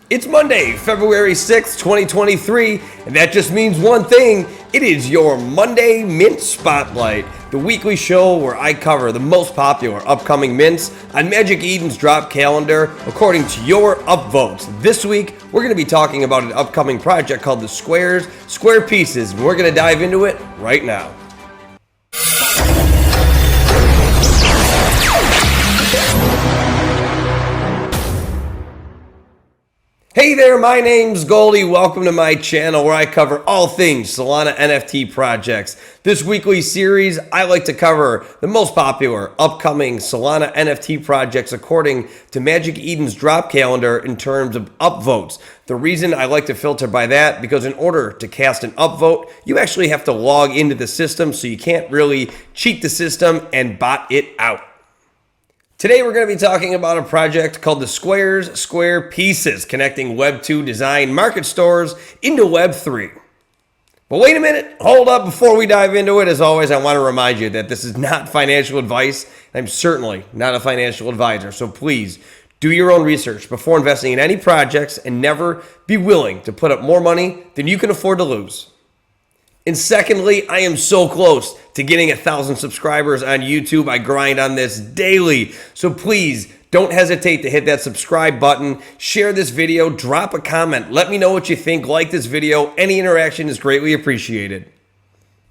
It's Monday, February 6th, 2023, and that just means one thing. It is your Monday Mint Spotlight, the weekly show where I cover the most popular upcoming mints on Magic Eden's drop calendar according to your upvotes. This week, we're going to be talking about an upcoming project called the Square Pieces, and we're going to dive into it right now. Hey there, my name's Goldie. Welcome to my channel where I cover all things Solana NFT projects. This weekly series, I like to cover the most popular upcoming Solana NFT projects according to Magic Eden's drop calendar in terms of upvotes. The reason I like to filter by that, because in order to cast an upvote, you actually have to log into the system, so you can't really cheat the system and bot it out. Today we're going to be talking about a project called the Square Pieces, connecting Web 2 design market stores into Web 3. But wait a minute, hold up before we dive into it. As always, I want to remind you that this is not financial advice. I'm certainly not a financial advisor, so please do your own research before investing in any projects and never be willing to put up more money than you can afford to lose. And secondly, I am so close to getting 1,000 subscribers on YouTube. I grind on this daily. So please don't hesitate to hit that subscribe button, share this video, drop a comment. Let me know what you think. Like this video. Any interaction is greatly appreciated.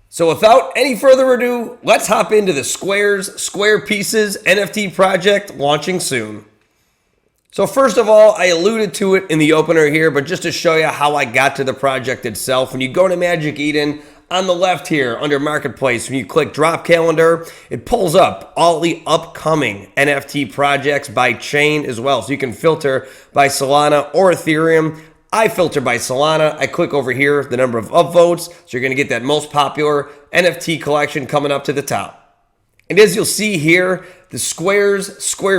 So without any further ado, let's hop into the Square Pieces NFT project launching soon. So first of all, I alluded to it in the opener here, but just to show you how I got to the project itself, when you go to Magic Eden, on the left here under Marketplace, when you click Drop Calendar, it pulls up all the upcoming NFT projects by chain as well. So you can filter by Solana or Ethereum. I filter by Solana. I click over here, the number of upvotes, so you're going to get that most popular NFT collection coming up to the top. And as you'll see here, the Square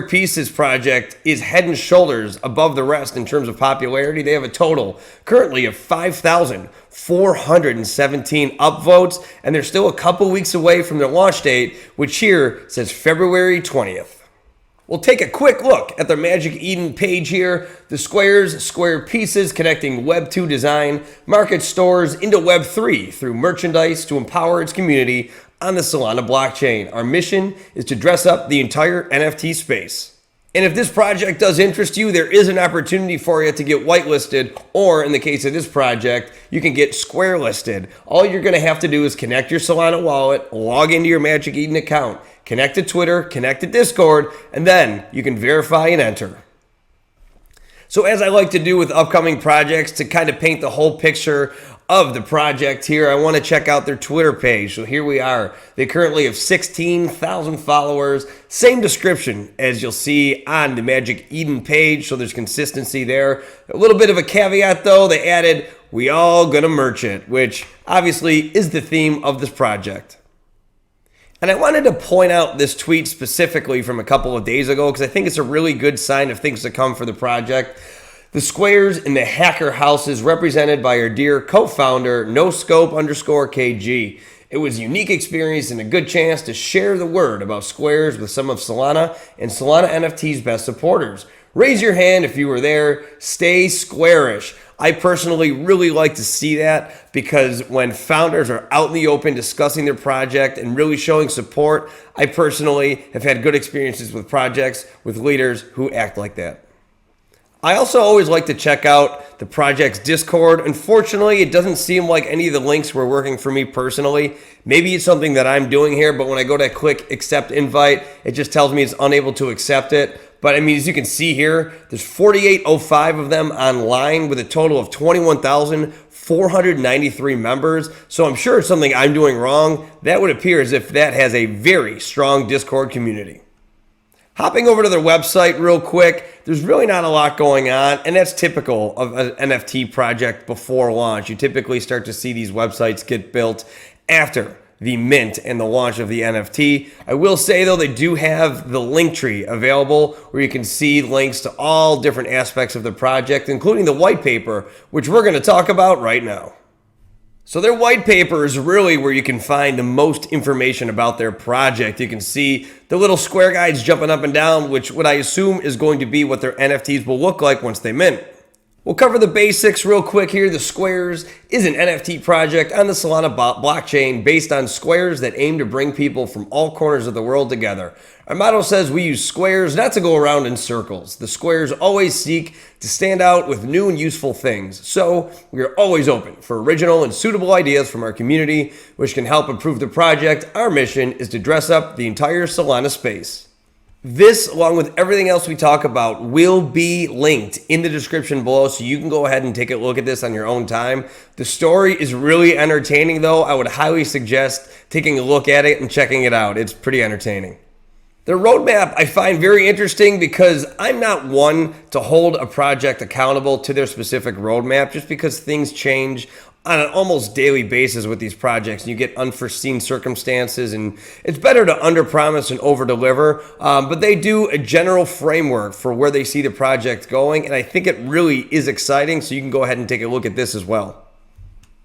Pieces project is head and shoulders above the rest in terms of popularity. They have a total currently of 5,417 upvotes, and they're still a couple weeks away from their launch date, which here says February 20th. We'll take a quick look at their Magic Eden page here. The Square Pieces connecting Web 2 design market stores into Web 3 through merchandise to empower its community on the Solana blockchain. Our mission is to dress up the entire NFT space. And if this project does interest you, there is an opportunity for you to get whitelisted, or in the case of this project, you can get Square listed. All you're going to have to do is connect your Solana wallet, log into your Magic Eden account, connect to Twitter, connect to Discord, and then you can verify and enter. So as I like to do with upcoming projects, to kind of paint the whole picture of the project here, I want to check out their Twitter page. So here we are. They currently have 16,000 followers. Same description as you'll see on the Magic Eden page, so there's consistency there. A little bit of a caveat though, they added, "We all gonna merch it," which obviously is the theme of this project. And I wanted to point out this tweet specifically from a couple of days ago because I think it's a really good sign of things to come for the project. The squares in the hacker house is represented by our dear co-founder, NoScope_KG. It was a unique experience and a good chance to share the word about squares with some of Solana and Solana NFT's best supporters. Raise your hand if you were there. Stay squarish. I personally really like to see that because when founders are out in the open discussing their project and really showing support, I personally have had good experiences with projects with leaders who act like that. I also always like to check out the project's Discord. Unfortunately, it doesn't seem like any of the links were working for me personally. Maybe it's something that I'm doing here, but when I go to click accept invite, it just tells me it's unable to accept it. But I mean, as you can see here, there's 4,805 of them online with a total of 21,493 members. So I'm sure it's something I'm doing wrong. That would appear as if that has a very strong Discord community. Hopping over to their website real quick, there's really not a lot going on, and that's typical of an NFT project before launch. You typically start to see these websites get built after the mint and the launch of the NFT. I will say though, they do have the link tree available where you can see links to all different aspects of the project, including the white paper, which we're going to talk about right now. So their white paper is really where you can find the most information about their project. You can see the little square guides jumping up and down, which what I assume is going to be what their NFTs will look like once they mint. We'll cover the basics real quick here. The Squares is an NFT project on the Solana blockchain based on squares that aim to bring people from all corners of the world together. Our motto says we use squares not to go around in circles. The squares always seek to stand out with new and useful things. So we are always open for original and suitable ideas from our community, which can help improve the project. Our mission is to dress up the entire Solana space. This, along with everything else we talk about, will be linked in the description below, so you can go ahead and take a look at this on your own time. The story is really entertaining, though. I would highly suggest taking a look at it and checking it out. It's pretty entertaining. The roadmap I find very interesting because I'm not one to hold a project accountable to their specific roadmap just because things change on an almost daily basis with these projects and you get unforeseen circumstances, and it's better to underpromise and overdeliver, but they do a general framework for where they see the project going, and I think it really is exciting, so you can go ahead and take a look at this as well.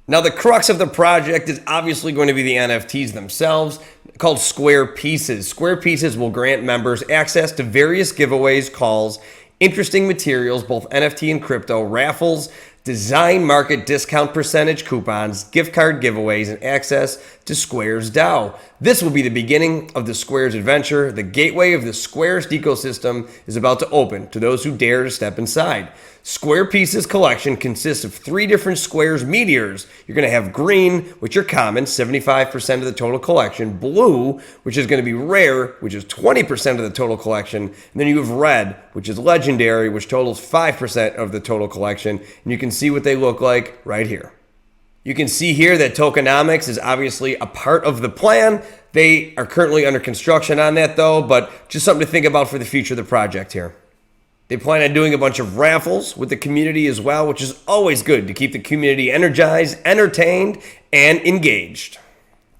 Now, the crux of the project is obviously going to be the NFTs themselves, called Square Pieces. Square Pieces will grant members access to various giveaways, calls, interesting materials, both NFT and crypto, raffles, design market discount percentage coupons, gift card giveaways, and access to Square's DAO. This will be the beginning of the Square's adventure. The gateway of the Square's ecosystem is about to open to those who dare to step inside. Square Pieces collection consists of 3 different Squares meteors. You're going to have green, which are common, 75% of the total collection, blue, which is going to be rare, which is 20% of the total collection, and then you have red, which is legendary, which totals 5% of the total collection, and you can see what they look like right here. You can see here that tokenomics is obviously a part of the plan. They are currently under construction on that though, but just something to think about for the future of the project here. They plan on doing a bunch of raffles with the community as well, which is always good to keep the community energized, entertained, and engaged.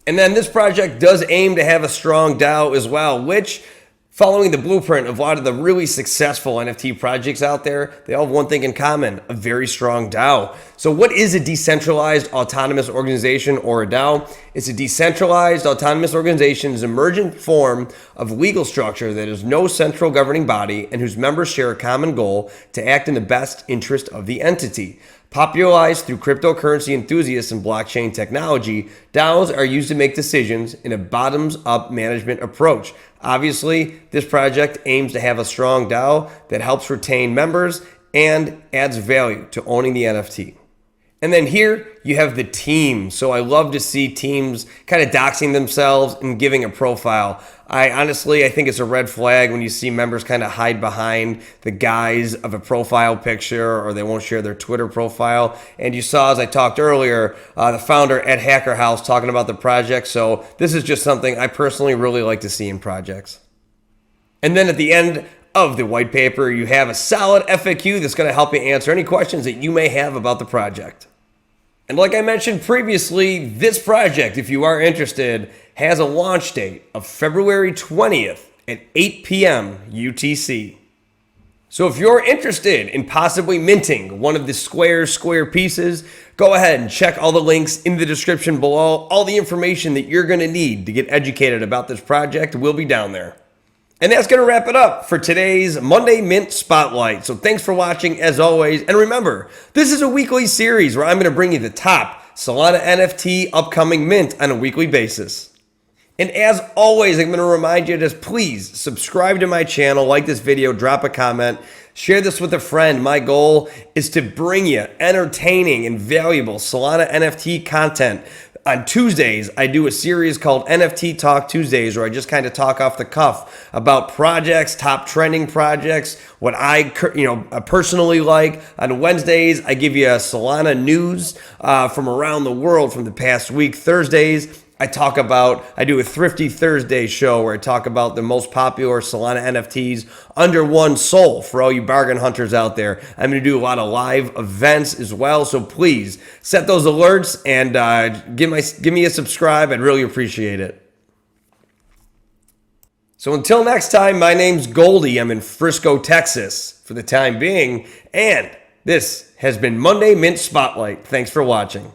And then this project does aim to have a strong DAO as well, which, following the blueprint of a lot of the really successful NFT projects out there, they all have one thing in common: a very strong DAO. So what is a decentralized autonomous organization, or a DAO? It's a decentralized autonomous organization's emergent form of legal structure that has no central governing body and whose members share a common goal to act in the best interest of the entity. Popularized through cryptocurrency enthusiasts and blockchain technology, DAOs are used to make decisions in a bottoms-up management approach. Obviously, this project aims to have a strong DAO that helps retain members and adds value to owning the NFT. And then here you have the team. So I love to see teams kind of doxing themselves and giving a profile. I think it's a red flag when you see members kind of hide behind the guise of a profile picture, or they won't share their Twitter profile. And you saw, as I talked earlier, the founder at Hacker House talking about the project. So this is just something I personally really like to see in projects. And then at the end of the white paper, you have a solid FAQ that's going to help you answer any questions that you may have about the project. And like I mentioned previously, this project, if you are interested, has a launch date of February 20th at 8 p.m. UTC. So if you're interested in possibly minting one of the Square Pieces, go ahead and check all the links in the description below. All the information that you're going to need to get educated about this project will be down there. And that's going to wrap it up for today's Monday Mint Spotlight. So thanks for watching as always. And remember, this is a weekly series where I'm going to bring you the top Solana NFT upcoming mint on a weekly basis. And as always, I'm going to remind you to please subscribe to my channel, like this video, drop a comment, share this with a friend. My goal is to bring you entertaining and valuable Solana NFT content. On Tuesdays, I do a series called NFT Talk Tuesdays, where I just kind of talk off the cuff about projects, top trending projects, what I personally like. On Wednesdays, I give you a Solana news from around the world from the past week. Thursdays, I do a Thrifty Thursday show where I talk about the most popular Solana NFTs under one soul for all you bargain hunters out there. I'm going to do a lot of live events as well, so please set those alerts and give me a subscribe. I'd really appreciate it. So until next time, my name's Goldie. I'm in Frisco, Texas for the time being, and this has been Monday Mint Spotlight. Thanks for watching.